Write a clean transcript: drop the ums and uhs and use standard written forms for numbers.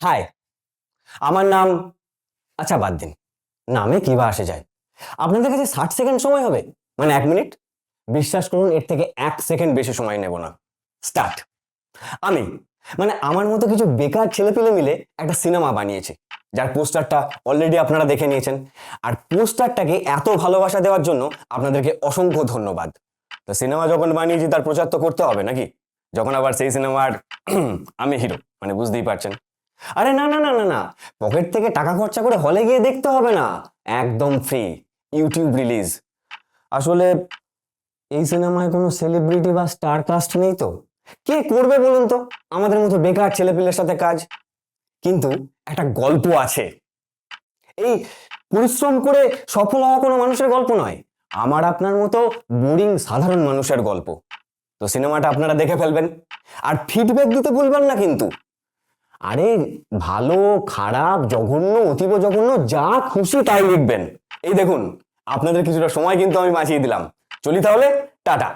High, আমার নাম, আচ্ছা বাদ দিন, নামে কি বা আসে যায়। আপনাদের কাছে 60 সেকেন্ড সময় হবে, মানে 1 মিনিট। বিশ্বাস করুন, এর থেকে 1 সেকেন্ড বেশি সময় নেব না। স্টার্ট। আমি, মানে আমার মতো কিছু বেকার ছেলেপিলে মিলে একটা সিনেমা বানিয়েছি, যার পোস্টারটা অলরেডি আপনারা দেখে নিয়েছেন। আর পোস্টারটাকে এত ভালোবাসা দেওয়ার জন্য আপনাদেরকে অসংখ্য ধন্যবাদ। তো সিনেমা যখন বানিয়েছি তার প্রচার তো করতে হবে নাকি? যখন আবার সেই সিনেমার আমি হিরো, মানে বুঝতেই পারছেন। আরে না না না না না, পকেট থেকে টাকা খরচা করে হলে গিয়ে দেখতে হবে না, একদম ফ্রি, ইউটিউব রিলিজ। আসলে এই সিনেমায় কোনো সেলিব্রিটি বা স্টার কাস্ট নেই তো, কে করবে বলুন তো আমাদের মতো বেকার ছেলেপিলের সাথে কাজ? কিন্তু একটা গল্প আছে। এই পরিশ্রম করে সফল হওয়া কোনো মানুষের গল্প নয়, আমার আপনার মতো বোরিং সাধারণ মানুষের গল্প। তো সিনেমাটা আপনারা দেখে ফেলবেন, আর ফিডব্যাক দিতে ভুলবেন না কিন্তু। আরে ভালো, খারাপ, জঘন্য, অতীব জঘন্য, যা খুশি তাই লিখবেন। এই দেখুন, আপনাদের কিছুটা সময় কিন্তু আমি বাঁচিয়ে দিলাম। চলি তাহলে, টাটা।